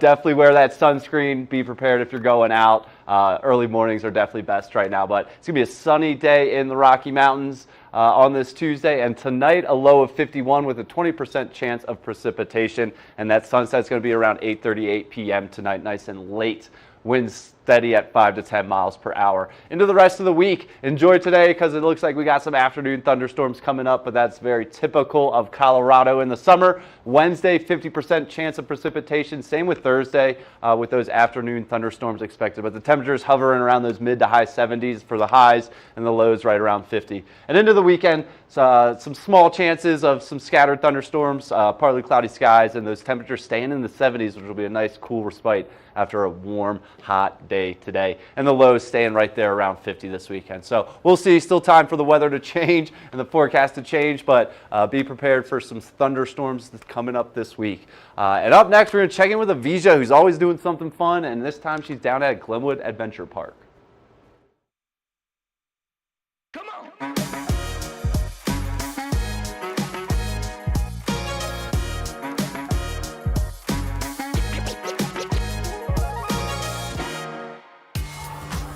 Definitely wear that sunscreen. Be prepared if you're going out. Early mornings are definitely best right now. But it's going to be a sunny day in the Rocky Mountains on this Tuesday. And tonight, a low of 51 with a 20% chance of precipitation. And that sunset's going to be around 8:38 p.m. tonight, nice and late. Winds steady at 5 to 10 miles per hour. Into the rest of the week, enjoy today because it looks like we got some afternoon thunderstorms coming up, but that's very typical of Colorado in the summer. Wednesday, 50% chance of precipitation. Same with Thursday with those afternoon thunderstorms expected, but the temperatures hovering around those mid to high 70s for the highs and the lows right around 50. And into the weekend, some small chances of some scattered thunderstorms, partly cloudy skies, and those temperatures staying in the 70s, which will be a nice cool respite after a warm, hot day today. And the lows staying right there around 50 this weekend. So we'll see. Still time for the weather to change and the forecast to change, but be prepared for some thunderstorms coming up this week. And up next, we're going to check in with Avisha, who's always doing something fun, and this time she's down at Glenwood Adventure Park.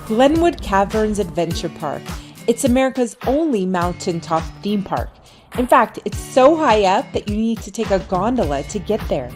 Glenwood Caverns Adventure Park. It's America's only mountaintop theme park. In fact, it's so high up that you need to take a gondola to get there.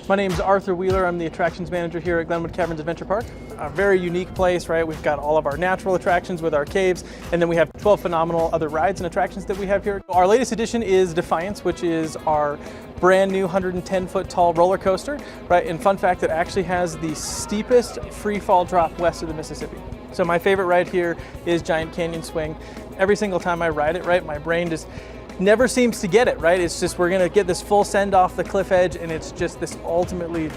My name's Arthur Wheeler. I'm the attractions manager here at Glenwood Caverns Adventure Park. A very unique place, right? We've got all of our natural attractions with our caves, and then we have 12 phenomenal other rides and attractions that we have here. Our latest addition is Defiance, which is our brand new 110-foot tall roller coaster, right? And fun fact, it actually has the steepest free fall drop west of the Mississippi. So my favorite ride here is Giant Canyon Swing. Every single time I ride it, right, my brain just never seems to get it, right? It's just, we're gonna get this full send off the cliff edge, and it's just this ultimately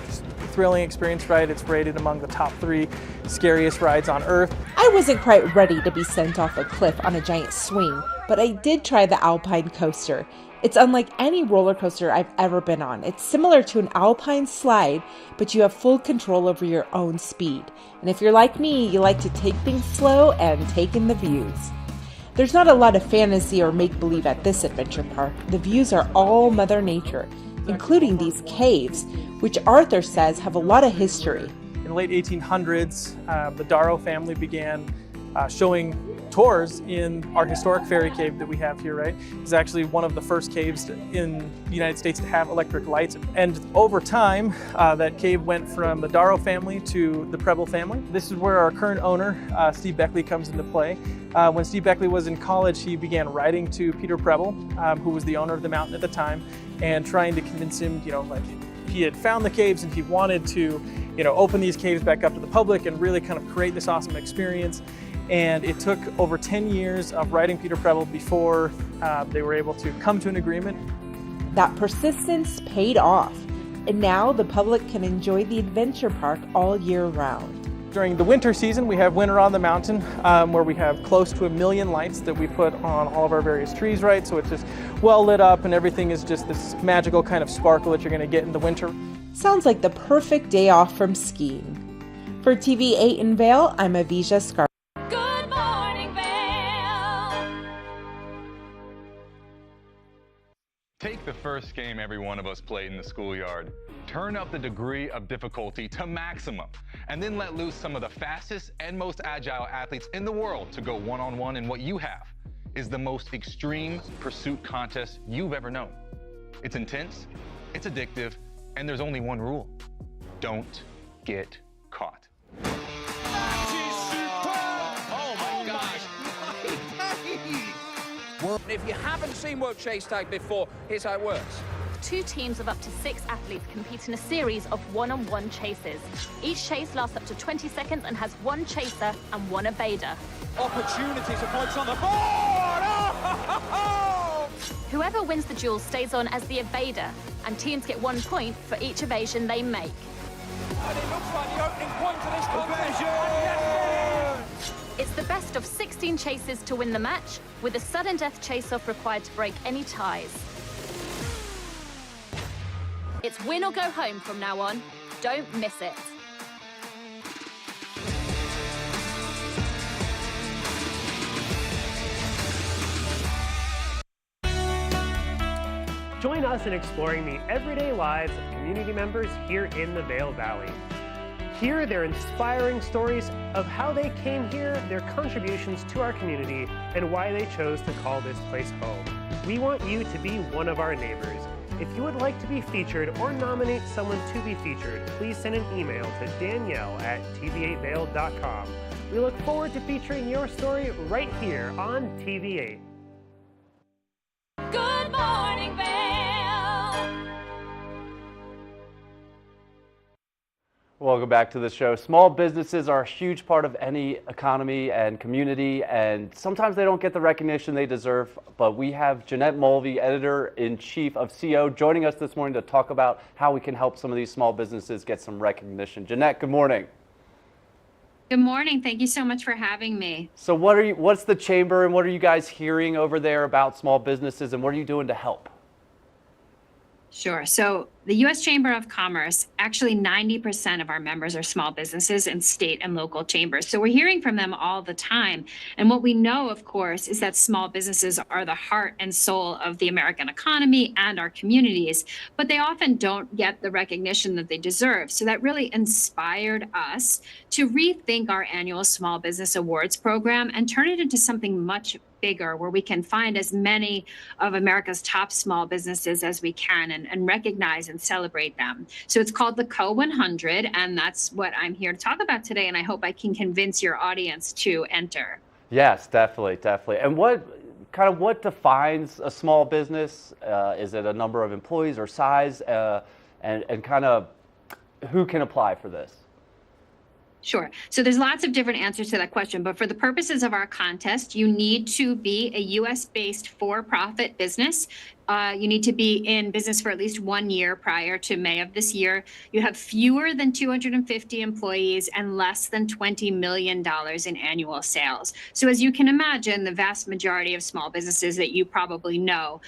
thrilling experience, right? It's rated among the top 3 scariest rides on Earth. I wasn't quite ready to be sent off a cliff on a giant swing, but I did try the Alpine coaster. It's unlike any roller coaster I've ever been on. It's similar to an alpine slide, but you have full control over your own speed. And if you're like me, you like to take things slow and take in the views. There's not a lot of fantasy or make-believe at this adventure park. The views are all Mother Nature, including these caves, which Arthur says have a lot of history. In the late 1800s, the Darrow family began showing tours in our historic fairy cave that we have here, right? It's actually one of the first caves in the United States to have electric lights. And over time, that cave went from the Darrow family to the Preble family. This is where our current owner, Steve Beckley, comes into play. When Steve Beckley was in college, he began writing to Peter Preble, who was the owner of the mountain at the time, and trying to convince him, like he had found the caves and he wanted to, open these caves back up to the public and really kind of create this awesome experience. And it took over 10 years of writing Peter Preble before they were able to come to an agreement. That persistence paid off, and now the public can enjoy the adventure park all year round. During the winter season, we have Winter on the Mountain, where we have close to 1 million lights that we put on all of our various trees, right? So it's just well lit up and everything is just this magical kind of sparkle that you're going to get in the winter. Sounds like the perfect day off from skiing. For TV8 in Vail, I'm Avisha Scar. Take the first game every one of us played in the schoolyard. Turn up the degree of difficulty to maximum, and then let loose some of the fastest and most agile athletes in the world to go one-on-one in what you have is the most extreme pursuit contest you've ever known. It's intense, it's addictive, and there's only one rule. Don't get caught. Oh my gosh! If you haven't seen World Chase Tag before, here's how it works. 2 teams of up to 6 athletes compete in a series of one-on-one chases. Each chase lasts up to 20 seconds and has 1 chaser and 1 evader. Opportunity to points on the board! Oh! Whoever wins the duel stays on as the evader, and teams get 1 point for each evasion they make. And it looks like the opening point of this contest. Yes! It's the best of 16 chases to win the match, with a sudden death chase-off required to break any ties. It's win or go home from now on. Don't miss it. Join us in exploring the everyday lives of community members here in the Vail Valley. Hear their inspiring stories of how they came here, their contributions to our community, and why they chose to call this place home. We want you to be one of our neighbors. If you would like to be featured or nominate someone to be featured, please send an email to danielle@tv8vail.com. We look forward to featuring your story right here on TV8. Good morning, Vail. Welcome back to the show. Small businesses are a huge part of any economy and community, and sometimes they don't get the recognition they deserve. But we have Jeanette Mulvey, Editor-in-Chief of CO, joining us this morning to talk about how we can help some of these small businesses get some recognition. Jeanette, good morning. Good morning. Thank you so much for having me. So what's the chamber and what are you guys hearing over there about small businesses, and what are you doing to help? Sure. So the U.S. Chamber of Commerce, actually 90% of our members are small businesses and state and local chambers. So we're hearing from them all the time. And what we know, of course, is that small businesses are the heart and soul of the American economy and our communities, but they often don't get the recognition that they deserve. So that really inspired us to rethink our annual Small Business Awards program and turn it into something much bigger, where we can find as many of America's top small businesses as we can and recognize and celebrate them. So it's called the Co 100, and that's what I'm here to talk about today, and I hope I can convince your audience to enter. Yes, definitely. And what defines a small business? Is it a number of employees or size? And kind of who can apply for this? Sure. So there's lots of different answers to that question, but for the purposes of our contest, you need to be a U.S.-based for-profit business. You need to be in business for at least 1 year prior to May of this year. You have fewer than 250 employees and less than $20 million in annual sales. So as you can imagine, the vast majority of small businesses that you probably know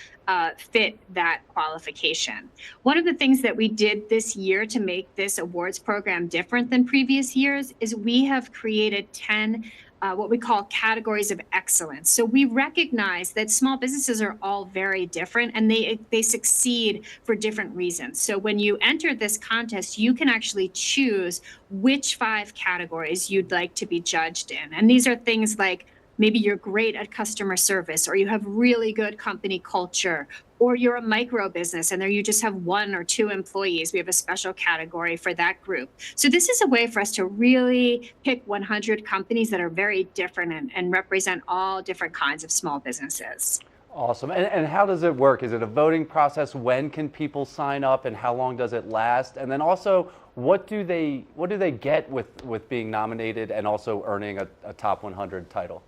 fit that qualification. One of the things that we did this year to make this awards program different than previous years is we have created 10 what we call categories of excellence. So we recognize that small businesses are all very different and they succeed for different reasons. So when you enter this contest, you can actually choose which 5 categories you'd like to be judged in. And these are things like maybe you're great at customer service, or you have really good company culture, or you're a micro business and there you just have 1 or 2 employees. We have a special category for that group. So this is a way for us to really pick 100 companies that are very different and represent all different kinds of small businesses. Awesome. And how does it work? Is it a voting process? When can people sign up and how long does it last? And then also, what do they get with being nominated and also earning a top 100 title?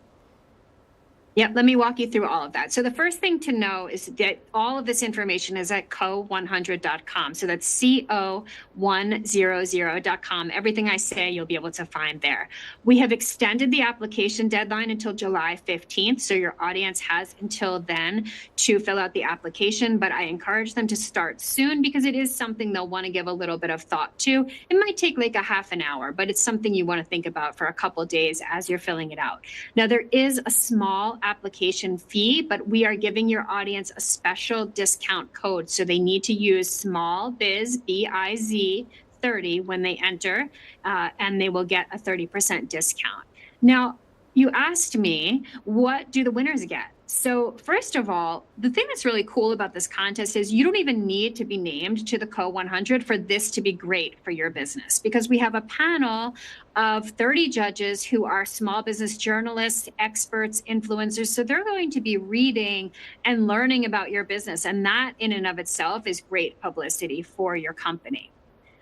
Yeah, let me walk you through all of that. So the first thing to know is that all of this information is at co100.com. So that's co100.com. Everything I say, you'll be able to find there. We have extended the application deadline until July 15th. So your audience has until then to fill out the application, but I encourage them to start soon because it is something they'll want to give a little bit of thought to. It might take like a half an hour, but it's something you want to think about for a couple days as you're filling it out. Now, there is a small application fee, but we are giving your audience a special discount code. So they need to use small biz, BIZ 30 when they enter, and they will get a 30% discount. Now, You asked me, what do the winners get? So first of all, the thing that's really cool about this contest is you don't even need to be named to the Co 100 for this to be great for your business, because we have a panel of 30 judges who are small business journalists, experts, influencers. So they're going to be reading and learning about your business. And that in and of itself is great publicity for your company.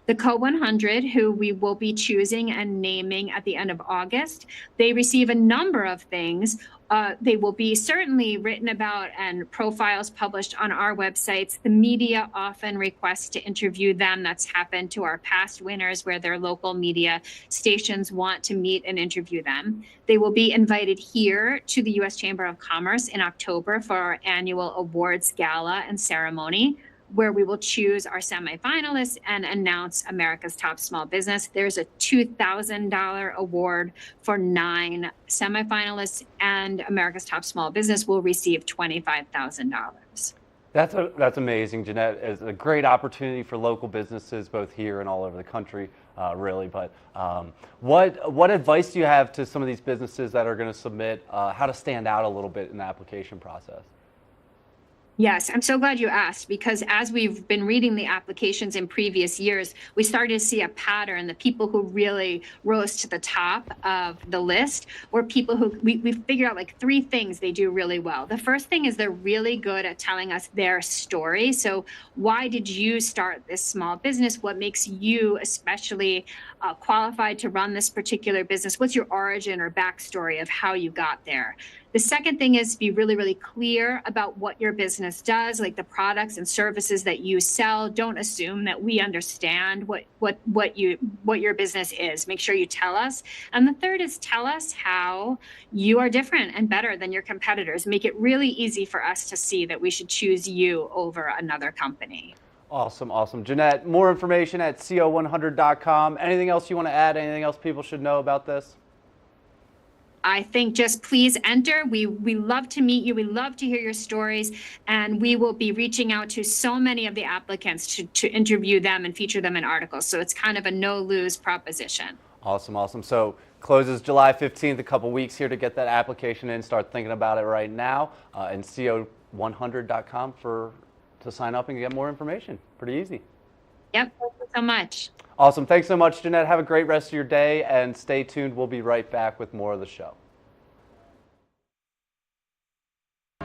The Co 100, who we will be choosing and naming at the end of August, they receive a number of things. They will be certainly written about and profiles published on our websites. The media often requests to interview them. That's happened to our past winners where their local media stations want to meet and interview them. They will be invited here to the U.S. Chamber of Commerce in October for our annual awards gala and ceremony, where we will choose our semifinalists and announce America's Top Small Business. There's a $2,000 award for 9 semifinalists, and America's Top Small Business will receive $25,000. That's amazing, Jeanette. It's a great opportunity for local businesses, both here and all over the country, really. But what advice do you have to some of these businesses that are going to submit, how to stand out a little bit in the application process? Yes, I'm so glad you asked, because as we've been reading the applications in previous years, we started to see a pattern. The people who really rose to the top of the list were people who we figured out like 3 things they do really well. The first thing is they're really good at telling us their story. So why did you start this small business? What makes you especially qualified to run this particular business? What's your origin or backstory of how you got there? The second thing is to be really, really clear about what your business does, like the products and services that you sell. Don't assume that we understand what your business is. Make sure you tell us. And the third is tell us how you are different and better than your competitors. Make it really easy for us to see that we should choose you over another company. Awesome, awesome. Jeanette, more information at co100.com. Anything else you want to add? Anything else people should know about this? I think just please enter. We love to meet you. We love to hear your stories. And we will be reaching out to so many of the applicants to interview them and feature them in articles. So it's kind of a no-lose proposition. Awesome, awesome. So closes July 15th, a couple weeks here to get that application in. Start thinking about it right now. And co100.com to sign up and get more information. Pretty easy. Yep, thank you so much. Awesome. Thanks so much, Jeanette. Have a great rest of your day, and stay tuned. We'll be right back with more of the show.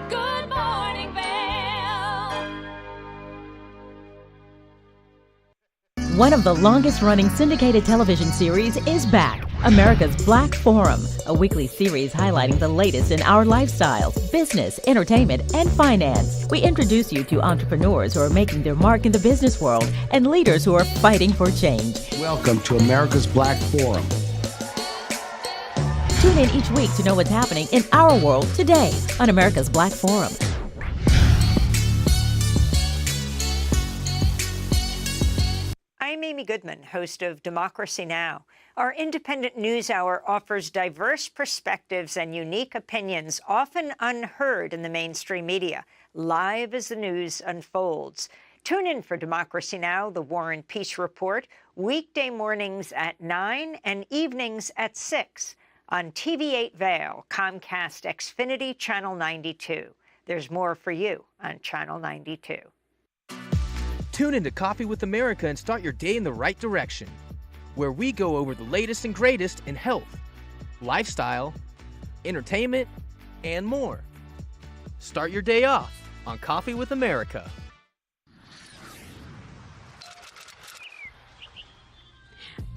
Good morning, Vail. One of the longest-running syndicated television series is back. America's Black Forum, a weekly series highlighting the latest in our lifestyles, business, entertainment, and finance. We introduce you to entrepreneurs who are making their mark in the business world and leaders who are fighting for change. Welcome to America's Black Forum. Tune in each week to know what's happening in our world today on America's Black Forum. I'm Amy Goodman, host of Democracy Now! Our independent news hour offers diverse perspectives and unique opinions, often unheard in the mainstream media, live as the news unfolds. Tune in for Democracy Now!, the War and Peace Report, weekday mornings at 9 and evenings at 6 on TV8 Vail, Comcast Xfinity Channel 92. There's more for you on Channel 92. Tune into Coffee with America and start your day in the right direction, where we go over the latest and greatest in health, lifestyle, entertainment, and more. Start your day off on Coffee with America.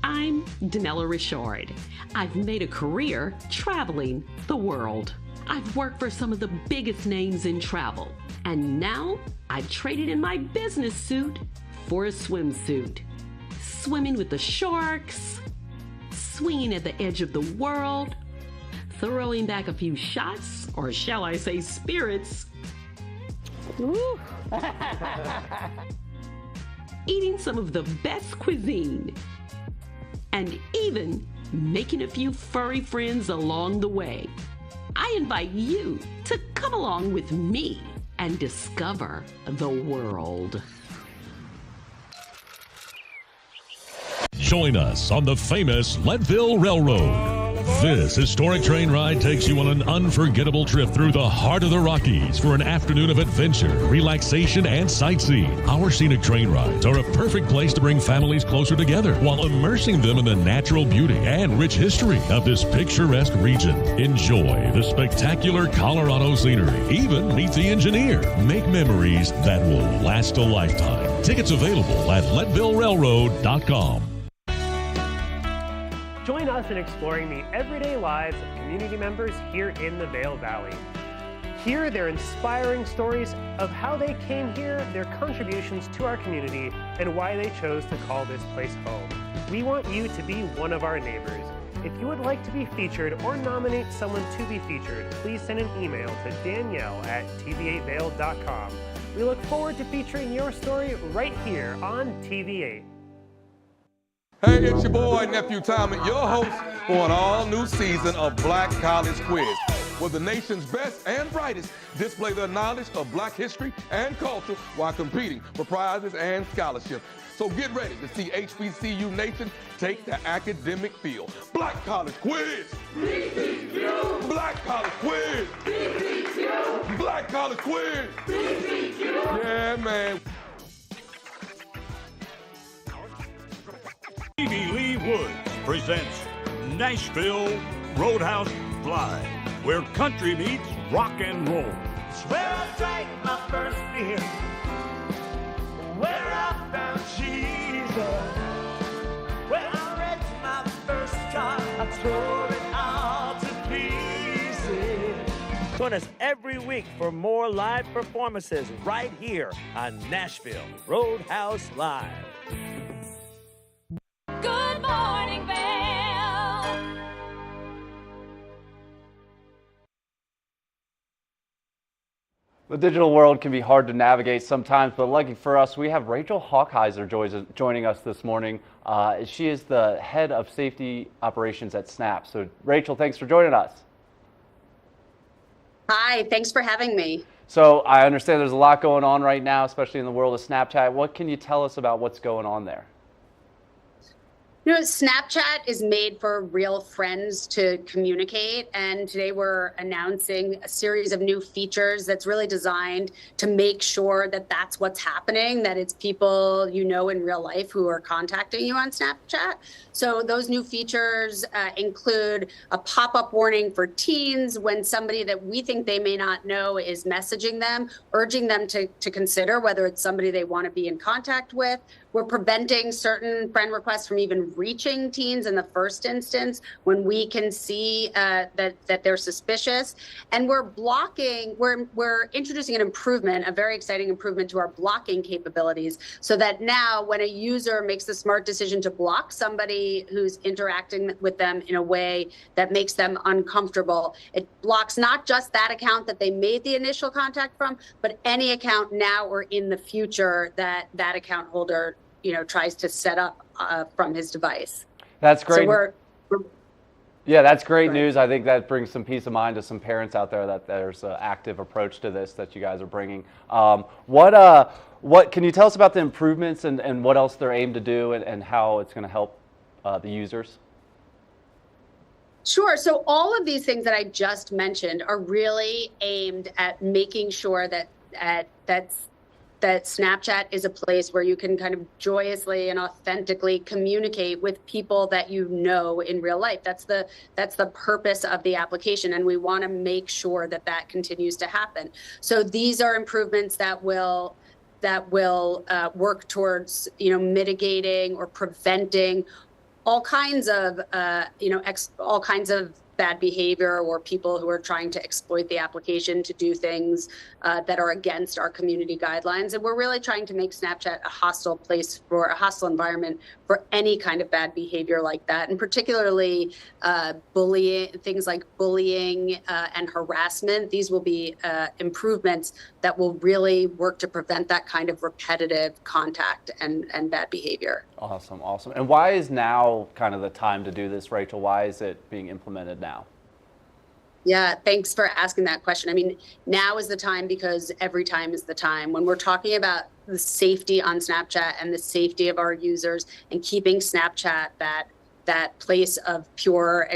I'm Danella Richard. I've made a career traveling the world. I've worked for some of the biggest names in travel, and now I've traded in my business suit for a swimsuit. Swimming with the sharks, swinging at the edge of the world, throwing back a few shots, or shall I say spirits. Eating some of the best cuisine, and even making a few furry friends along the way. I invite you to come along with me and discover the world. Join us on the famous Leadville Railroad. This historic train ride takes you on an unforgettable trip through the heart of the Rockies for an afternoon of adventure, relaxation, and sightseeing. Our scenic train rides are a perfect place to bring families closer together while immersing them in the natural beauty and rich history of this picturesque region. Enjoy the spectacular Colorado scenery. Even meet the engineer. Make memories that will last a lifetime. Tickets available at LeadvilleRailroad.com. Join us in exploring the everyday lives of community members here in the Vail Valley. Hear their inspiring stories of how they came here, their contributions to our community, and why they chose to call this place home. We want you to be one of our neighbors. If you would like to be featured or nominate someone to be featured, please send an email to Danielle@tv8vail.com. We look forward to featuring your story right here on TV8. Hey, it's your boy, Nephew Tommy, your host for an all-new season of Black College Quiz, where the nation's best and brightest display their knowledge of Black history and culture while competing for prizes and scholarships. So get ready to see HBCU Nation take the academic field. Black College Quiz! BCQ! Black College Quiz! BCQ! Black College Quiz! BCQ! Yeah, man. Stevie Lee Woods presents Nashville Roadhouse Live, where country meets rock and roll. Where I drank my first beer, where I found Jesus, where I wrecked my first car, I tore it all to pieces. Join us every week for more live performances right here on Nashville Roadhouse Live. Good morning, Vail. The digital world can be hard to navigate sometimes, but lucky for us, we have Rachel Hawkheiser joining us this morning. She is the head of safety operations at Snap. So, Rachel, thanks for joining us. Hi, thanks for having me. So, I understand there's a lot going on right now, especially in the world of Snapchat. What can you tell us about what's going on there? You know, Snapchat is made for real friends to communicate, and today we're announcing a series of new features that's really designed to make sure that that's what's happening, that it's people you know in real life who are contacting you on Snapchat. So those new features include a pop-up warning for teens when somebody that we think they may not know is messaging them, urging them to consider whether it's somebody they want to be in contact with. We're preventing certain friend requests from even reaching teens in the first instance when we can see that they're suspicious. And we're introducing an improvement, a very exciting improvement to our blocking capabilities, so that now when a user makes the smart decision to block somebody who's interacting with them in a way that makes them uncomfortable, it blocks not just that account that they made the initial contact from, but any account now or in the future that account holder tries to set up from his device. That's great. So yeah, that's great news. I think that brings some peace of mind to some parents out there that there's an active approach to this that you guys are bringing. What can you tell us about the improvements and what else they're aimed to do and how it's going to help the users? Sure. So all of these things that I just mentioned are really aimed at making sure that Snapchat is a place where you can kind of joyously and authentically communicate with people that you know in real life. That's the purpose of the application, and we want to make sure that continues to happen. So these are improvements that will work towards mitigating or preventing all kinds of all kinds of bad behavior or people who are trying to exploit the application to do things that are against our community guidelines. And we're really trying to make Snapchat a hostile place for a hostile environment for any kind of bad behavior like that, and particularly bullying, things like bullying and harassment. These will be improvements that will really work to prevent that kind of repetitive contact and bad behavior. Awesome. And why is now kind of the time to do this, Rachel? Why is it being implemented now? Yeah, thanks for asking that question. I mean, now is the time because every time is the time. When we're talking about the safety on Snapchat and the safety of our users and keeping Snapchat that place of pure,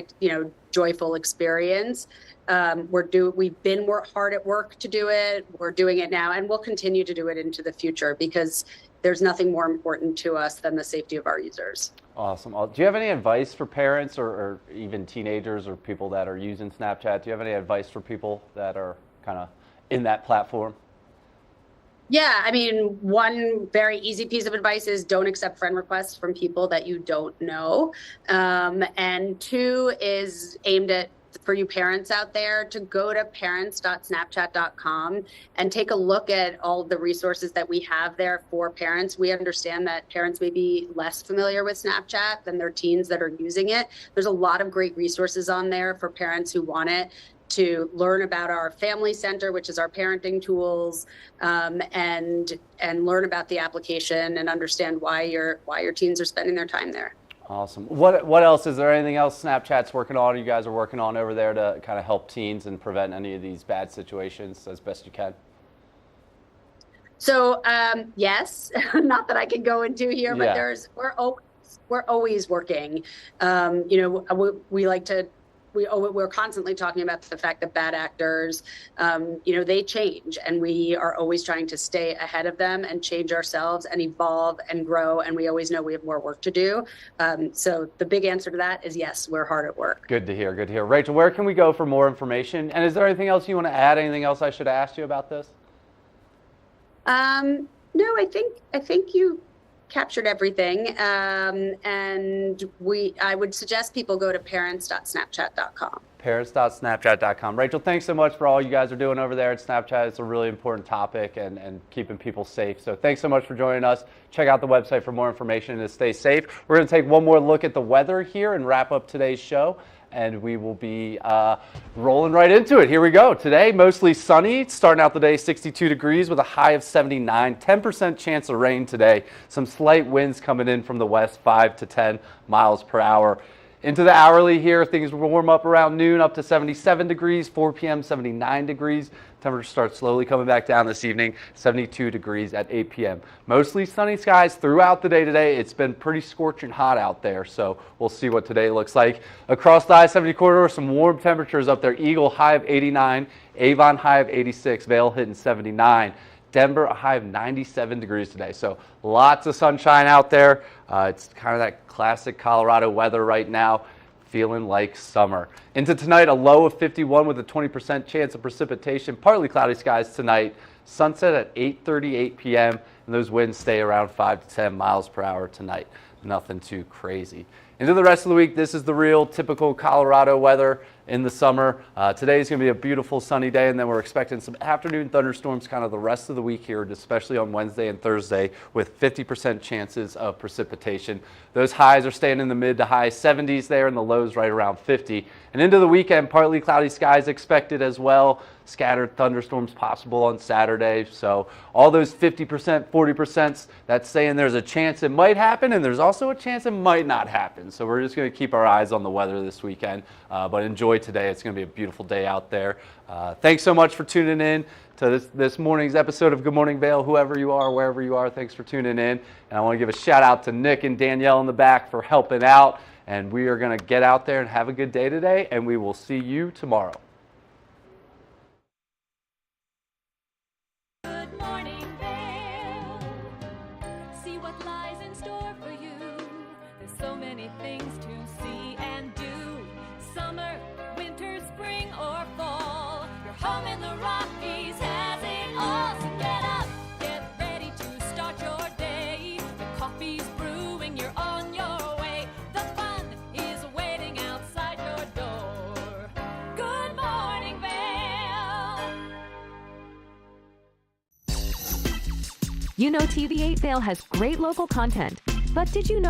joyful experience. We've been hard at work to do it. We're doing it now, and we'll continue to do it into the future because there's nothing more important to us than the safety of our users. Awesome. Do you have any advice for parents or even teenagers or people that are using Snapchat? Do you have any advice for people that are kind of in that platform? Yeah, I mean, one very easy piece of advice is don't accept friend requests from people that you don't know. And two is aimed at for you parents out there to go to parents.snapchat.com and take a look at all the resources that we have there for parents. We understand that parents may be less familiar with Snapchat than their teens that are using it. There's a lot of great resources on there for parents who want it to learn about our family center, which is our parenting tools, and learn about the application and understand why your teens are spending their time there. Awesome. What else? Is there anything else Snapchat's working on, or you guys are working on over there to kind of help teens and prevent any of these bad situations as best you can? So yes, not that I can go into here, but we're always working. We like to. We're constantly talking about the fact that bad actors, they change, and we are always trying to stay ahead of them and change ourselves and evolve and grow. And we always know we have more work to do. So the big answer to that is yes, we're hard at work. Good to hear. Good to hear. Rachel, where can we go for more information? And is there anything else you want to add? Anything else I should ask you about this? No, I think you captured everything, and I would suggest people go to parents.snapchat.com. Parents.snapchat.com. Rachel, thanks so much for all you guys are doing over there at Snapchat. It's a really important topic and keeping people safe. So thanks so much for joining us. Check out the website for more information and to stay safe. We're going to take one more look at the weather here and wrap up today's show. And we will be rolling right into it. Here we go. Today, mostly sunny. Starting out the day, 62 degrees with a high of 79. 10% chance of rain today. Some slight winds coming in from the west, 5 to 10 miles per hour. Into the hourly here, things will warm up around noon up to 77 degrees, 4 p.m. 79 degrees. Temperature starts slowly coming back down this evening, 72 degrees at 8 p.m. Mostly sunny skies throughout the day today. It's been pretty scorching hot out there, so we'll see what today looks like. Across the I-70 corridor, some warm temperatures up there. Eagle, high of 89, Avon, high of 86, Vail hitting 79. Denver, a high of 97 degrees today. So lots of sunshine out there. It's kind of that classic Colorado weather right now, feeling like summer. Into tonight, a low of 51 with a 20% chance of precipitation. Partly cloudy skies tonight. Sunset at 8:38 p.m. and those winds stay around 5 to 10 miles per hour tonight. Nothing too crazy. Into the rest of the week, this is the real typical Colorado weather in the summer. Today is going to be a beautiful sunny day, and then we're expecting some afternoon thunderstorms kind of the rest of the week here, especially on Wednesday and Thursday, with 50% chances of precipitation. Those highs are staying in the mid to high 70s there, and the lows right around 50. And into the weekend, partly cloudy skies expected as well. Scattered thunderstorms possible on Saturday. So all those 50%, 40%, that's saying there's a chance it might happen, and there's also a chance it might not happen. So we're just going to keep our eyes on the weather this weekend, but enjoy today. It's going to be a beautiful day out there. Thanks so much for tuning in to this morning's episode of Good Morning Vail. Whoever you are, wherever you are, thanks for tuning in. And I want to give a shout out to Nick and Danielle in the back for helping out. And we are going to get out there and have a good day today, and we will see you tomorrow. Good morning, Vail. See what lies in store for you. There's so many things to see and do. Summer, winter, spring, or fall. Your home in the Rockies has it all. So get up, get ready to start your day. The coffee's brewing, you're on your way. The fun is waiting outside your door. Good morning, Vail. You know TV8 Vail has great local content, but did you know